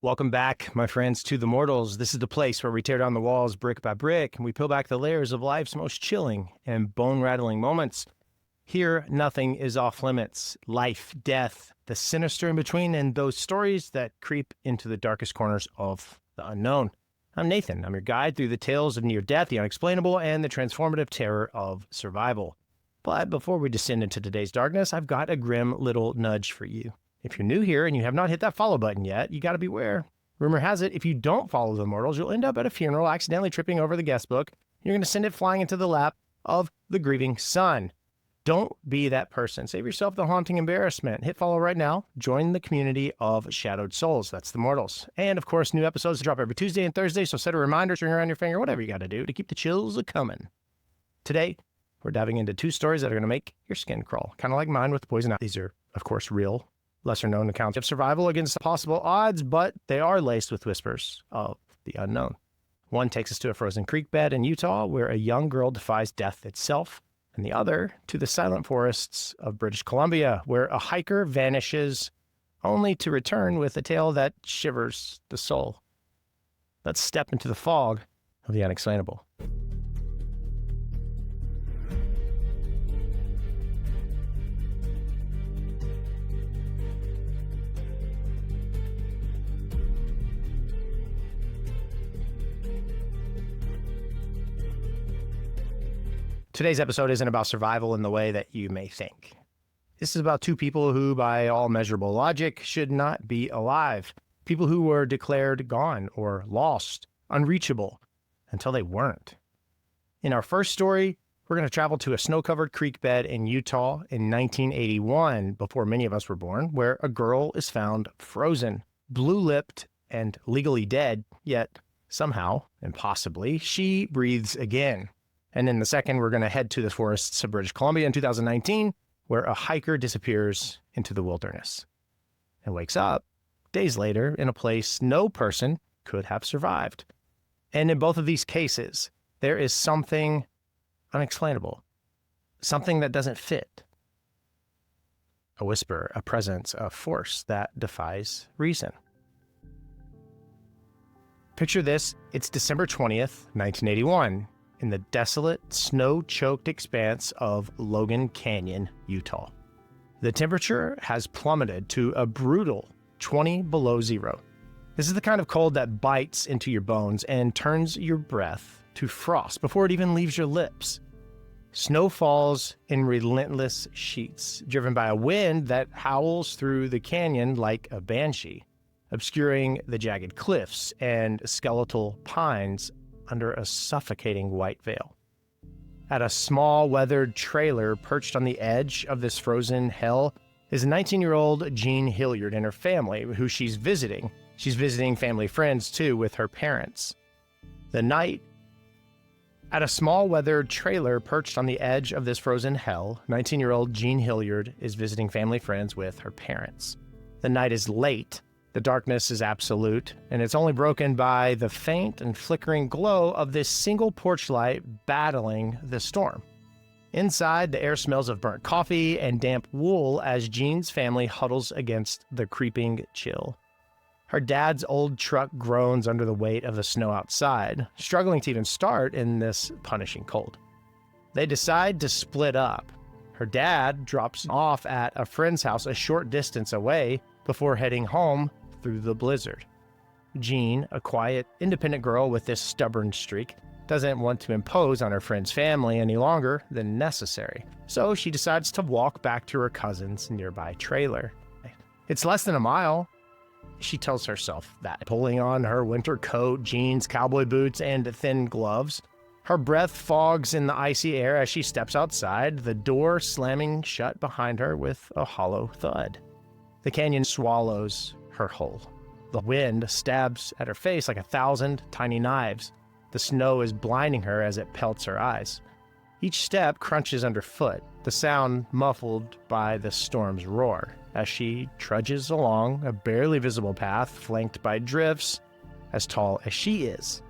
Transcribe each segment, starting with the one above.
Welcome back, my friends, to The Mortals. This is the place where we tear down the walls brick by brick and we peel back the layers of life's most chilling and bone-rattling moments. Here, nothing is off limits. Life, death, the sinister in between, and those stories that creep into the darkest corners of the unknown. I'm Nathan. I'm your guide through the tales of near death, the unexplainable, and the transformative terror of survival. But before we descend into today's darkness, I've got a grim little nudge for you. If you're new here and you have not hit that follow button yet, you got to beware. Rumor has it, if you don't follow the Mortals, you'll end up at a funeral accidentally tripping over the guest book. You're going to send it flying into the lap of the grieving son. Don't be that person. Save yourself the haunting embarrassment. Hit follow right now. Join the community of shadowed souls. That's the Mortals. And of course, new episodes drop every Tuesday and Thursday, so set a reminder, string around your finger, whatever you got to do to keep the chills a-coming. Today, we're diving into two stories that are going to make your skin crawl, kind of like mine with the poison ivy. These are, of course, real, lesser-known accounts of survival against possible odds, but they are laced with whispers of the unknown. One takes us to a frozen creek bed in Utah where a young girl defies death itself, and the other to the silent forests of British Columbia where a hiker vanishes only to return with a tale that shivers the soul. Let's step into the fog of the unexplainable. Today's episode isn't about survival in the way that you may think. This is about two people who, by all measurable logic, should not be alive. People who were declared gone or lost, unreachable, until they weren't. In our first story, we're going to travel to a snow-covered creek bed in Utah in 1981, before many of us were born, where a girl is found frozen, blue-lipped, and legally dead, yet somehow, impossibly, she breathes again. And in the second, we're going to head to the forests of British Columbia in 2019, where a hiker disappears into the wilderness and wakes up days later in a place no person could have survived. And in both of these cases, there is something unexplainable, something that doesn't fit. A whisper, a presence, a force that defies reason. Picture this, it's December 20th, 1981. In the desolate, snow-choked expanse of Logan Canyon, Utah. The temperature has plummeted to a brutal 20 below zero. This is the kind of cold that bites into your bones and turns your breath to frost before it even leaves your lips. Snow falls in relentless sheets, driven by a wind that howls through the canyon like a banshee, obscuring the jagged cliffs and skeletal pines under a suffocating white veil. At a small weathered trailer perched on the edge of this frozen hell is a 19-year-old Jean Hilliard and her family, who she's visiting. She's visiting family friends too with her parents. At a small weathered trailer perched on the edge of this frozen hell, 19-year-old Jean Hilliard is visiting family friends with her parents. The night is late. The darkness is absolute, and it's only broken by the faint and flickering glow of this single porch light battling the storm. Inside, the air smells of burnt coffee and damp wool as Jean's family huddles against the creeping chill. Her dad's old truck groans under the weight of the snow outside, struggling to even start in this punishing cold. They decide to split up. Her dad drops off at a friend's house a short distance away before heading home through the blizzard. Jean, a quiet, independent girl with this stubborn streak, doesn't want to impose on her friend's family any longer than necessary, so she decides to walk back to her cousin's nearby trailer. It's less than a mile. She tells herself that, pulling on her winter coat, jeans, cowboy boots, and thin gloves. Her breath fogs in the icy air as she steps outside, the door slamming shut behind her with a hollow thud. The canyon swallows her whole. The wind stabs at her face like 1,000 tiny knives. The snow is blinding her as it pelts her eyes. Each step crunches underfoot, the sound muffled by the storm's roar, as she trudges along a barely visible path flanked by drifts as tall as she is.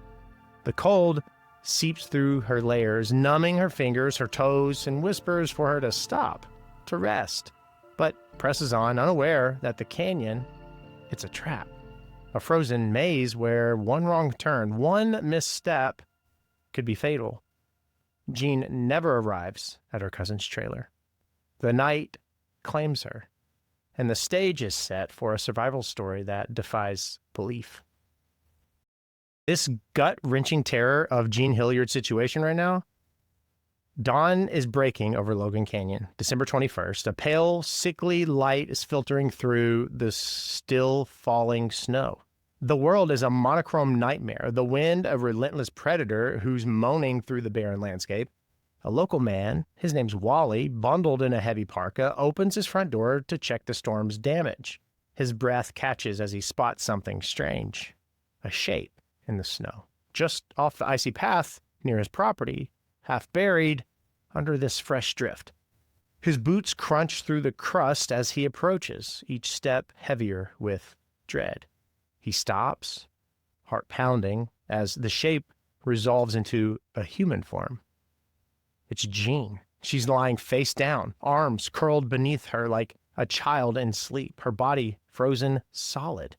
The cold seeps through her layers, numbing her fingers, her toes, and whispers for her to stop, to rest, but presses on, unaware that the canyon, it's a trap. A frozen maze where one wrong turn, one misstep could be fatal. Jean never arrives at her cousin's trailer. The night claims her, and the stage is set for a survival story that defies belief. This gut-wrenching terror of Jean Hilliard's situation right now, dawn is breaking over Logan Canyon, December 21st. A pale, sickly light is filtering through the still falling snow. The world is a monochrome nightmare, the wind a relentless predator who's moaning through the barren landscape. A local man, his name's Wally, bundled in a heavy parka, opens his front door to check the storm's damage. His breath catches as he spots something strange. A shape in the snow, just off the icy path near his property, half buried under this fresh drift. His boots crunch through the crust as he approaches, each step heavier with dread. He stops, heart pounding, as the shape resolves into a human form. It's Jean. She's lying face down, arms curled beneath her like a child in sleep, her body frozen solid.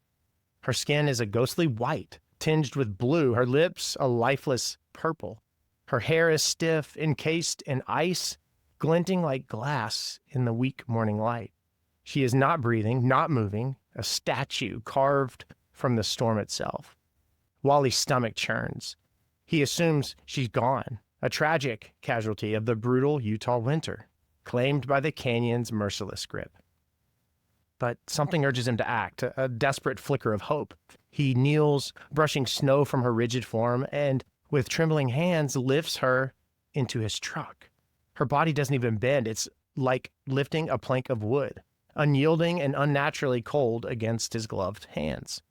Her skin is a ghostly white, tinged with blue, her lips a lifeless purple. Her hair is stiff, encased in ice, glinting like glass in the weak morning light. She is not breathing, not moving, a statue carved from the storm itself. Wally's stomach churns. He assumes she's gone, a tragic casualty of the brutal Utah winter, claimed by the canyon's merciless grip. But something urges him to act, a desperate flicker of hope. He kneels, brushing snow from her rigid form, and with trembling hands lifts her into his truck. Her body doesn't even bend. It's like lifting a plank of wood, unyielding and unnaturally cold against his gloved hands.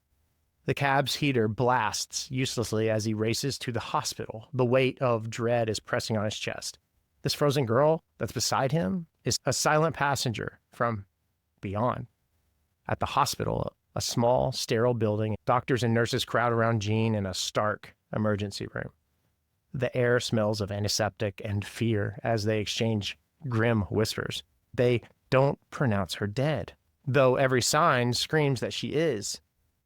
The cab's heater blasts uselessly as he races to the hospital. The weight of dread is pressing on his chest. This frozen girl that's beside him is a silent passenger from beyond. At the hospital, a small, sterile building, doctors and nurses crowd around Jean in a stark emergency room. The air smells of antiseptic and fear as they exchange grim whispers. They don't pronounce her dead, though every sign screams that she is.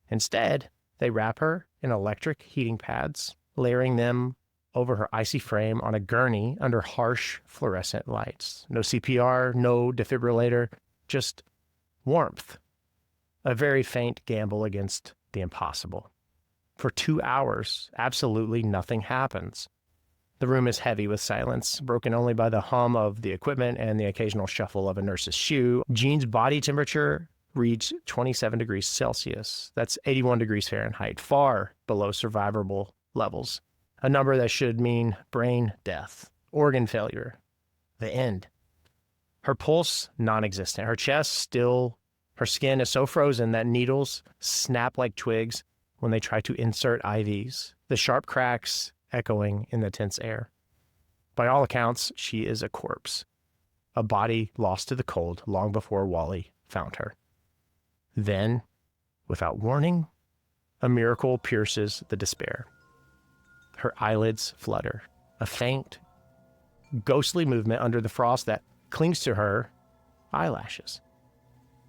Instead, they wrap her in electric heating pads, layering them over her icy frame on a gurney under harsh fluorescent lights. No CPR, no defibrillator, just warmth. A very faint gamble against the impossible. For 2 hours, absolutely nothing happens. The room is heavy with silence, broken only by the hum of the equipment and the occasional shuffle of a nurse's shoe. Jean's body temperature reads 27 degrees Celsius. That's 81 degrees Fahrenheit, far below survivable levels. A number that should mean brain death, organ failure, the end. Her pulse, non-existent. Her chest, still. Her skin is so frozen that needles snap like twigs when they try to insert IVs, the sharp cracks echoing in the tense air. By all accounts, she is a corpse, a body lost to the cold long before Wally found her. Then, without warning, a miracle pierces the despair. Her eyelids flutter, a faint, ghostly movement under the frost that clings to her eyelashes.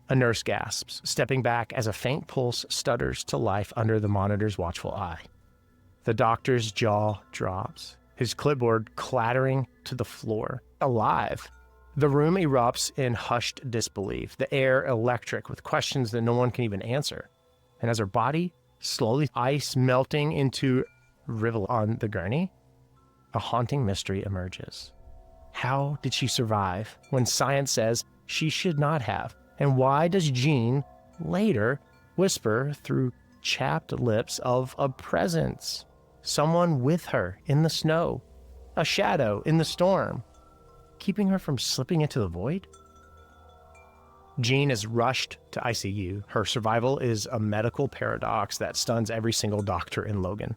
A nurse gasps, stepping back as a faint pulse stutters to life under the monitor's watchful eye. The doctor's jaw drops, his clipboard clattering to the floor. Alive. The room erupts in hushed disbelief, the air electric with questions that no one can even answer. And as her body, slowly ice melting into rivel on the gurney, a haunting mystery emerges. How did she survive when science says she should not have? And why does Jean later whisper through chapped lips of a presence? Someone with her in the snow, a shadow in the storm, keeping her from slipping into the void? Jean is rushed to ICU. Her survival is a medical paradox that stuns every single doctor in Logan.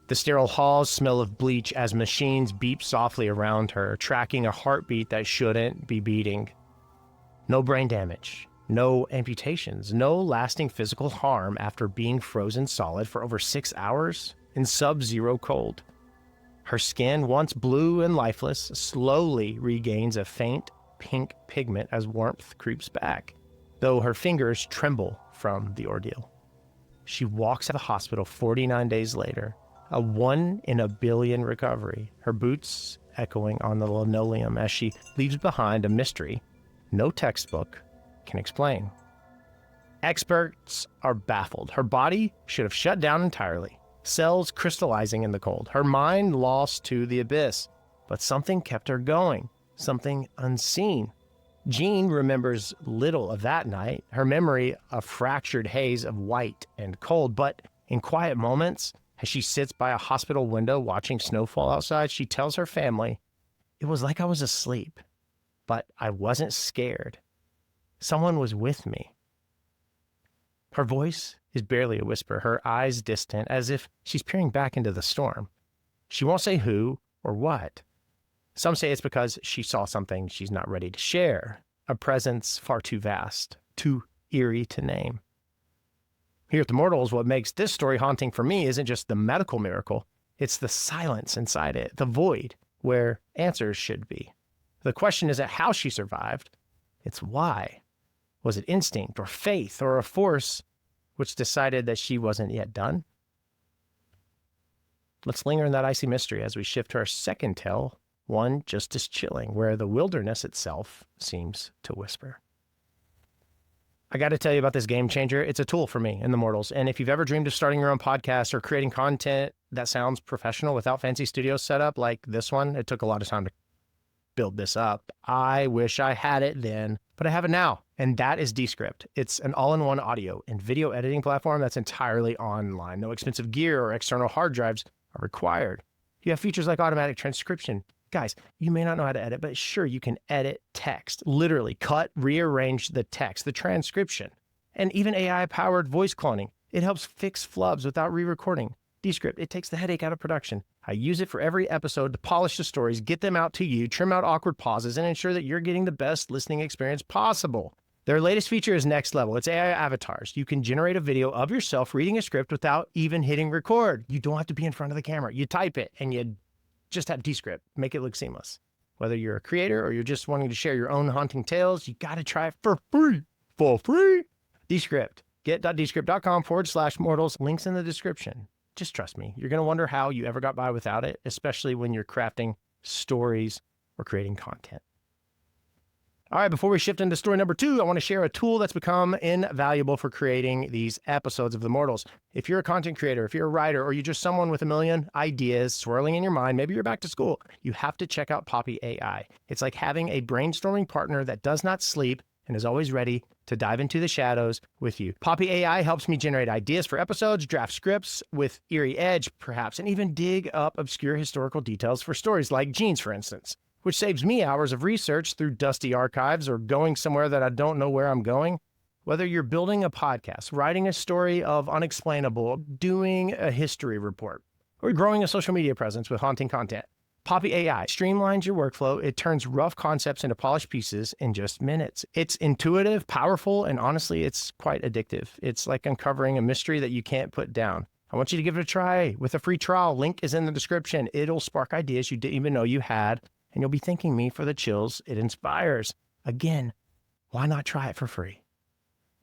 The sterile halls smell of bleach as machines beep softly around her, tracking a heartbeat that shouldn't be beating. No brain damage, no amputations, no lasting physical harm after being frozen solid for over 6 hours in sub-zero cold. Her skin, once blue and lifeless, slowly regains a faint pink pigment as warmth creeps back, though her fingers tremble from the ordeal. She walks out of the hospital 49 days later, a 1 in a billion recovery, her boots echoing on the linoleum as she leaves behind a mystery no textbook can explain. Experts are baffled. Her body should have shut down entirely, cells crystallizing in the cold, her mind lost to the abyss. But something kept her going, something unseen. Jean remembers little of that night, her memory a fractured haze of white and cold, but in quiet moments, as she sits by a hospital window watching snowfall outside, she tells her family, "It was like I was asleep, but I wasn't scared. Someone was with me." Her voice is barely a whisper, her eyes distant, as if she's peering back into the storm. She won't say who or what. Some say it's because she saw something she's not ready to share, a presence far too vast, too eerie to name. Here at The Mortals, what makes this story haunting for me isn't just the medical miracle, it's the silence inside it, the void where answers should be. The question isn't how she survived, it's why. Was it instinct or faith or a force which decided that she wasn't yet done? Let's linger in that icy mystery as we shift to our second tale, one just as chilling, where the wilderness itself seems to whisper. I got to tell you about this game changer. It's a tool for me in The Mortals. And if you've ever dreamed of starting your own podcast or creating content that sounds professional without fancy studio setup like this one, it took a lot of time to build this up. I wish I had it then, but I have it now. And that is Descript. It's an all-in-one audio and video editing platform that's entirely online. No expensive gear or external hard drives are required. You have features like automatic transcription. Guys, you may not know how to edit, but sure, you can edit text. Literally cut, rearrange the text, the transcription, and even AI-powered voice cloning. It helps fix flubs without re-recording. Descript, it takes the headache out of production. I use it for every episode to polish the stories, get them out to you, trim out awkward pauses, and ensure that you're getting the best listening experience possible. Their latest feature is next level. It's AI avatars. You can generate a video of yourself reading a script without even hitting record. You don't have to be in front of the camera. You type it and you just have Descript. Make it look seamless. Whether you're a creator or you're just wanting to share your own haunting tales, you got to try it for free. For free. Descript. Get.descript.com/mortals. Links in the description. Just trust me. You're going to wonder how you ever got by without it, especially when you're crafting stories or creating content. All right, before we shift into story number 2, I want to share a tool that's become invaluable for creating these episodes of The Mortals. If you're a content creator, if you're a writer, or you're just someone with a million ideas swirling in your mind, maybe you're back to school, you have to check out Poppy AI. It's like having a brainstorming partner that does not sleep and is always ready to dive into the shadows with you. Poppy AI helps me generate ideas for episodes, draft scripts with eerie edge, perhaps, and even dig up obscure historical details for stories like Jean's, for instance, which saves me hours of research through dusty archives or going somewhere that I don't know where I'm going. Whether you're building a podcast, writing a story of Unexplainable, doing a history report, or growing a social media presence with haunting content, Poppy AI streamlines your workflow. It turns rough concepts into polished pieces in just minutes. It's intuitive, powerful, and honestly, it's quite addictive. It's like uncovering a mystery that you can't put down. I want you to give it a try with a free trial. Link is in the description. It'll spark ideas you didn't even know you had, and you'll be thanking me for the chills it inspires. Again, why not try it for free?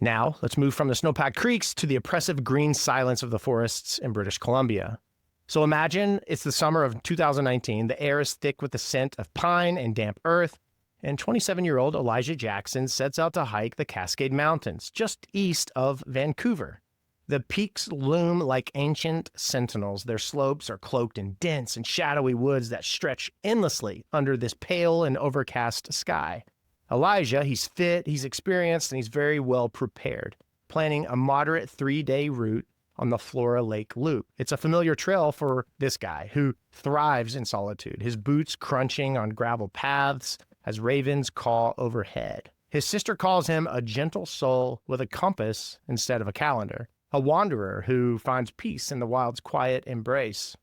Now, let's move from the snow-packed creeks to the oppressive green silence of the forests in British Columbia. So imagine it's the summer of 2019. The air is thick with the scent of pine and damp earth, and 27-year-old Elijah Jackson sets out to hike the Cascade Mountains, just east of Vancouver. The peaks loom like ancient sentinels. Their slopes are cloaked in dense and shadowy woods that stretch endlessly under this pale and overcast sky. Elijah, he's fit, he's experienced, and he's very well prepared, planning a moderate 3-day route on the Flora Lake Loop. It's a familiar trail for this guy who thrives in solitude, his boots crunching on gravel paths as ravens caw overhead. His sister calls him a gentle soul with a compass instead of a calendar, a wanderer who finds peace in the wild's quiet embrace.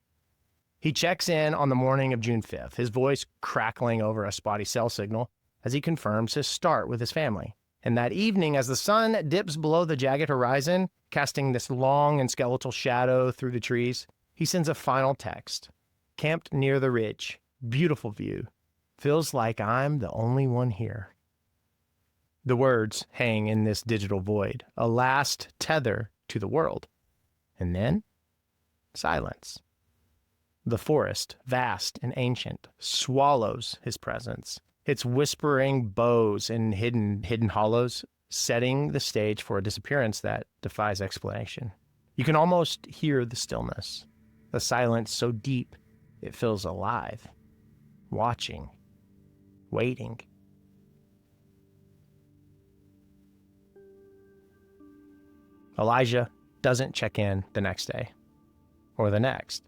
He checks in on the morning of June 5th, his voice crackling over a spotty cell signal as he confirms his start with his family. And that evening, as the sun dips below the jagged horizon, casting this long and skeletal shadow through the trees, he sends a final text. Camped near the ridge. Beautiful view. Feels like I'm the only one here. The words hang in this digital void, a last tether to the world. And then, silence. The forest, vast and ancient, swallows his presence, its whispering boughs and hidden hollows, setting the stage for a disappearance that defies explanation. You can almost hear the stillness, the silence so deep it feels alive, watching, waiting. Elijah doesn't check in the next day, or the next.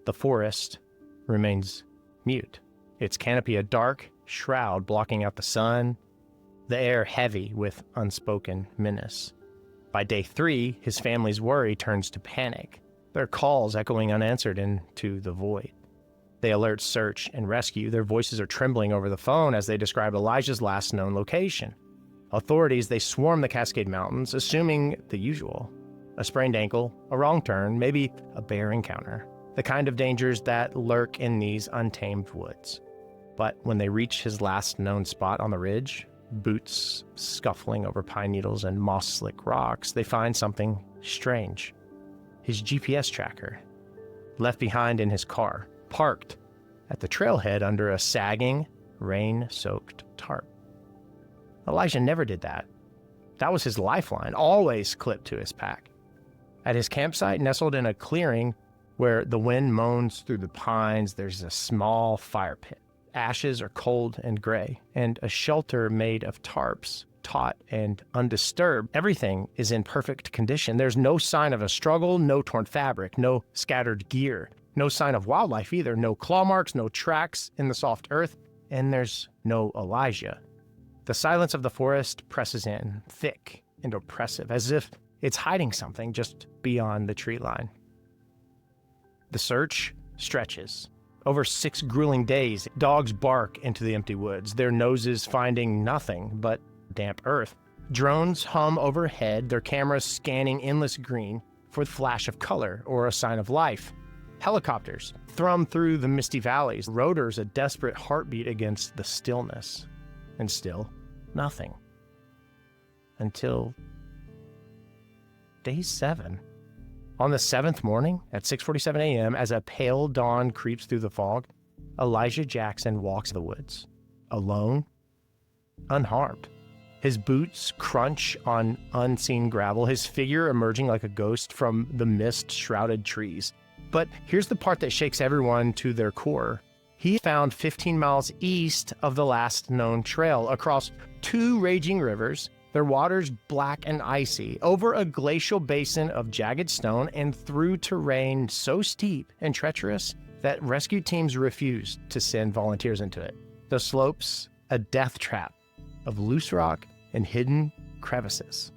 The forest remains mute, its canopy a dark shroud blocking out the sun, the air heavy with unspoken menace. By day 3, his family's worry turns to panic, their calls echoing unanswered into the void. They alert search and rescue. Their voices are trembling over the phone as they describe Elijah's last known location. Authorities, they swarm the Cascade Mountains, assuming the usual. A sprained ankle, a wrong turn, maybe a bear encounter. The kind of dangers that lurk in these untamed woods. But when they reach his last known spot on the ridge, boots scuffling over pine needles and moss-slick rocks, they find something strange. His GPS tracker, left behind in his car, parked at the trailhead under a sagging, rain-soaked tarp. Elijah never did that. That was his lifeline, always clipped to his pack. At his campsite, nestled in a clearing where the wind moans through the pines, there's a small fire pit. Ashes are cold and gray, and a shelter made of tarps, taut and undisturbed. Everything is in perfect condition. There's no sign of a struggle, no torn fabric, no scattered gear, no sign of wildlife either, no claw marks, no tracks in the soft earth, and there's no Elijah. The silence of the forest presses in, thick and oppressive, as if it's hiding something just beyond the tree line. The search stretches. Over 6 grueling days, dogs bark into the empty woods, their noses finding nothing but damp earth. Drones hum overhead, their cameras scanning endless green for the flash of color or a sign of life. Helicopters thrum through the misty valleys, rotors a desperate heartbeat against the stillness. And still, nothing. Until day 7. On the 7th morning, at 6:47 a.m., as a pale dawn creeps through the fog, Elijah Jackson walks the woods, alone, unharmed. His boots crunch on unseen gravel, his figure emerging like a ghost from the mist-shrouded trees. But here's the part that shakes everyone to their core. He found 15 miles east of the last known trail, across 2 raging rivers, their waters black and icy, over a glacial basin of jagged stone and through terrain so steep and treacherous that rescue teams refused to send volunteers into it. The slopes, a death trap of loose rock and hidden crevices.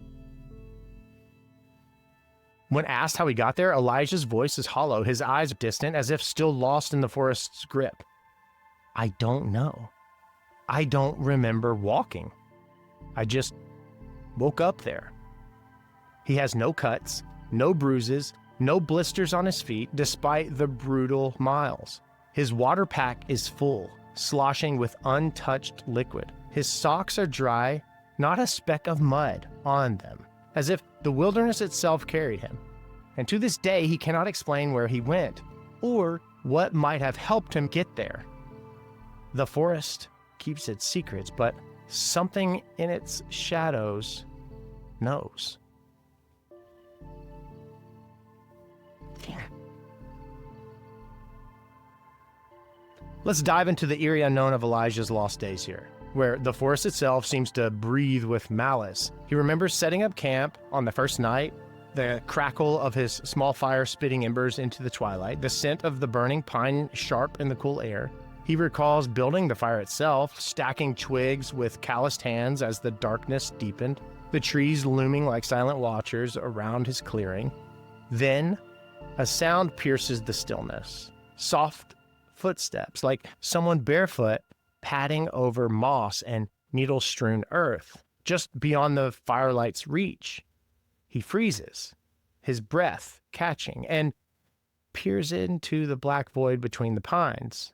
When asked how he got there, Elijah's voice is hollow, his eyes distant, as if still lost in the forest's grip. I don't know. I don't remember walking. I just woke up there. He has no cuts, no bruises, no blisters on his feet, despite the brutal miles. His water pack is full, sloshing with untouched liquid. His socks are dry, not a speck of mud on them, as if the wilderness itself carried him. And to this day, he cannot explain where he went, or what might have helped him get there. The forest keeps its secrets, but something in its shadows knows. Let's dive into the eerie unknown of Elijah's lost days here, where the forest itself seems to breathe with malice. He remembers setting up camp on the first night, the crackle of his small fire spitting embers into the twilight, the scent of the burning pine sharp in the cool air. He recalls building the fire itself, stacking twigs with calloused hands as the darkness deepened, the trees looming like silent watchers around his clearing. Then, a sound pierces the stillness. Soft footsteps, like someone barefoot padding over moss and needle-strewn earth, just beyond the firelight's reach. He freezes, his breath catching, and peers into the black void between the pines.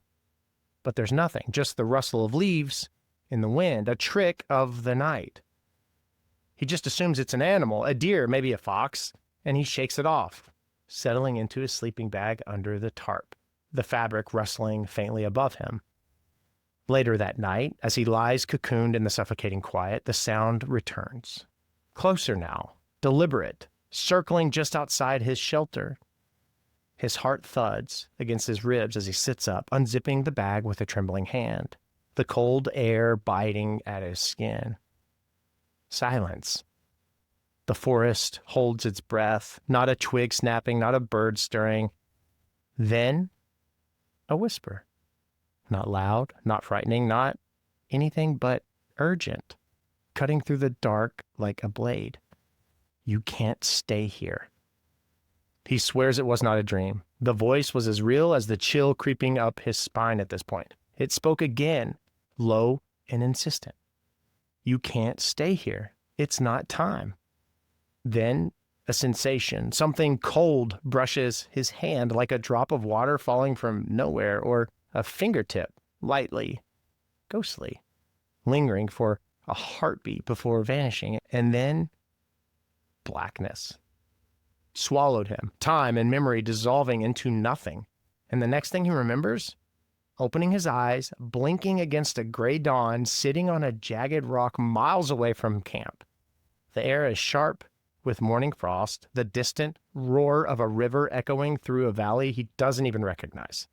But there's nothing, just the rustle of leaves in the wind, a trick of the night. He just assumes it's an animal, a deer, maybe a fox, and he shakes it off, settling into his sleeping bag under the tarp, the fabric rustling faintly above him. Later that night, as he lies cocooned in the suffocating quiet, the sound returns. Closer now, deliberate, circling just outside his shelter. His heart thuds against his ribs as he sits up, unzipping the bag with a trembling hand, the cold air biting at his skin. Silence. The forest holds its breath, not a twig snapping, not a bird stirring. Then, a whisper. Not loud, not frightening, not anything but urgent, cutting through the dark like a blade. You can't stay here. He swears it was not a dream. The voice was as real as the chill creeping up his spine at this point. It spoke again, low and insistent. You can't stay here. It's not time. Then a sensation, something cold brushes his hand like a drop of water falling from nowhere, or a fingertip, lightly, ghostly, lingering for a heartbeat before vanishing, and then blackness. Swallowed him, time and memory dissolving into nothing. And the next thing he remembers, opening his eyes, blinking against a gray dawn, sitting on a jagged rock miles away from camp. The air is sharp with morning frost, the distant roar of a river echoing through a valley he doesn't even recognize.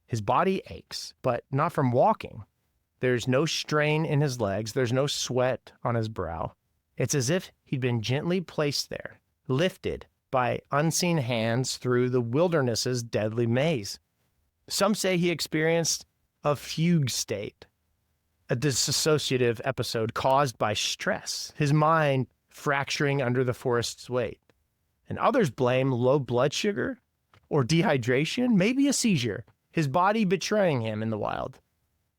His body aches, but not from walking. There's no strain in his legs, there's no sweat on his brow. It's as if he'd been gently placed there, lifted by unseen hands through the wilderness's deadly maze. Some say he experienced a fugue state, a dissociative episode caused by stress, his mind fracturing under the forest's weight. And others blame low blood sugar or dehydration, maybe a seizure, his body betraying him in the wild.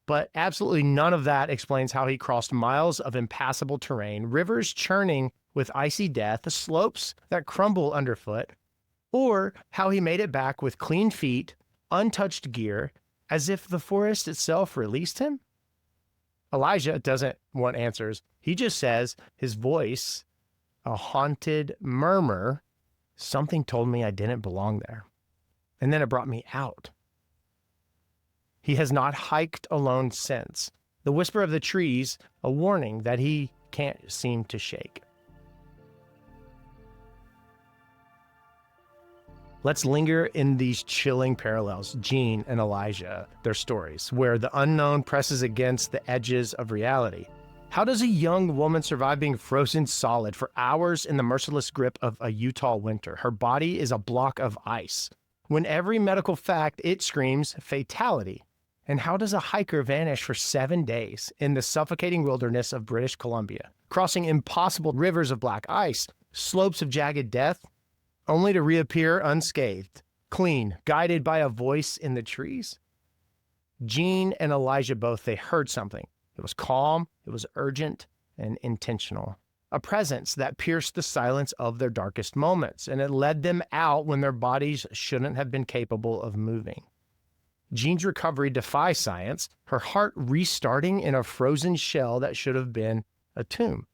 But absolutely none of that explains how he crossed miles of impassable terrain, rivers churning with icy death, slopes that crumble underfoot, or how he made it back with clean feet, untouched gear, as if the forest itself released him. Elijah doesn't want answers. He just says, his voice, a haunted murmur, something told me I didn't belong there. And then it brought me out. He has not hiked alone since. The whisper of the trees, a warning that he can't seem to shake. Let's linger in these chilling parallels, Gene and Elijah, their stories, where the unknown presses against the edges of reality. How does a young woman survive being frozen solid for hours in the merciless grip of a Utah winter? Her body is a block of ice. When every medical fact, it screams fatality. And how does a hiker vanish for 7 days in the suffocating wilderness of British Columbia, crossing impossible rivers of black ice, slopes of jagged death, only to reappear unscathed, clean, guided by a voice in the trees? Gene and Elijah both, they heard something. It was calm, it was urgent, and intentional. A presence that pierced the silence of their darkest moments, and it led them out when their bodies shouldn't have been capable of moving. Gene's recovery defies science, her heart restarting in a frozen shell that should have been a tomb.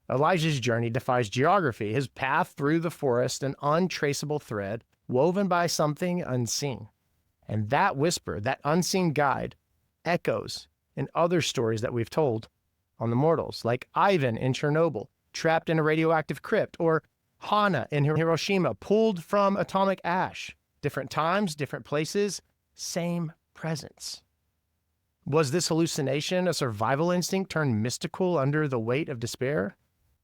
Elijah's journey defies geography, his path through the forest an untraceable thread woven by something unseen. And that whisper, that unseen guide, echoes in other stories that we've told on the Mortals, like Ivan in Chernobyl, trapped in a radioactive crypt, or Hana in Hiroshima, pulled from atomic ash. Different times, different places, same presence. Was this hallucination a survival instinct turned mystical under the weight of despair?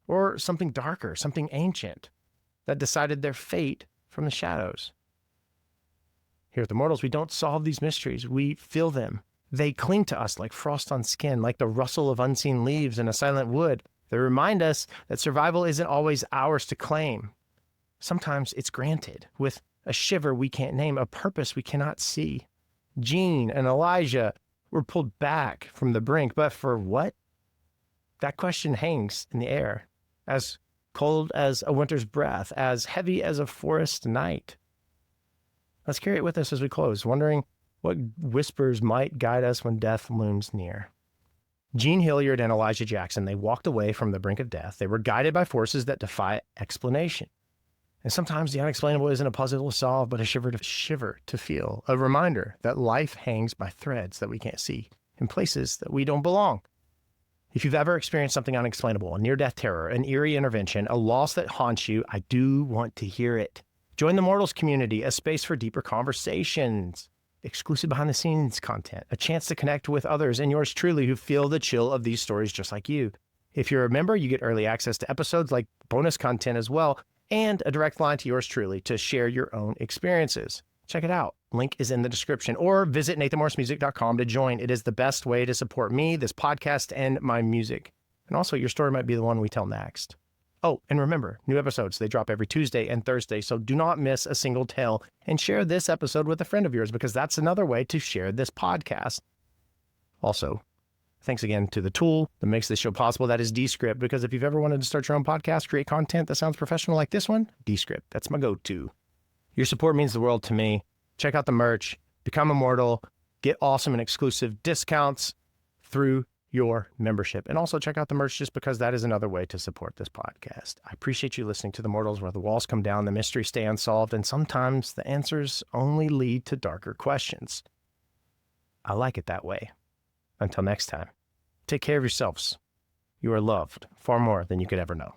Or something darker, something ancient, that decided their fate from the shadows? Here at the Mortals, we don't solve these mysteries. We feel them. They cling to us like frost on skin, like the rustle of unseen leaves in a silent wood. They remind us that survival isn't always ours to claim. Sometimes it's granted, with a shiver we can't name, a purpose we cannot see. Gene and Elijah were pulled back from the brink, but for what? That question hangs in the air, as cold as a winter's breath, as heavy as a forest night. Let's carry it with us as we close, wondering what whispers might guide us when death looms near. Gene Hilliard and Elijah Jackson, they walked away from the brink of death. They were guided by forces that defy explanation. And sometimes the unexplainable isn't a puzzle to solve, but a shiver to feel. A reminder that life hangs by threads that we can't see in places that we don't belong. If you've ever experienced something unexplainable, a near-death terror, an eerie intervention, a loss that haunts you, I do want to hear it. Join the Mortals community, a space for deeper conversations, exclusive behind-the-scenes content, a chance to connect with others and yours truly who feel the chill of these stories just like you. If you're a member, you get early access to episodes like bonus content as well, and a direct line to yours truly to share your own experiences. Check it out. Link is in the description, or visit nathanmorrismusic.com to join. It is the best way to support me, this podcast, and my music. And also, your story might be the one we tell next. Oh, and remember, new episodes, they drop every Tuesday and Thursday, so do not miss a single tale, and share this episode with a friend of yours, because that's another way to share this podcast. Also, thanks again to the tool that makes this show possible. That is Descript, because if you've ever wanted to start your own podcast, create content that sounds professional like this one, Descript, that's my go-to. Your support means the world to me. Check out the merch, become immortal, get awesome and exclusive discounts through your membership. And also check out the merch just because that is another way to support this podcast. I appreciate you listening to The Mortals, where the walls come down, the mysteries stay unsolved, and sometimes the answers only lead to darker questions. I like it that way. Until next time, take care of yourselves. You are loved far more than you could ever know.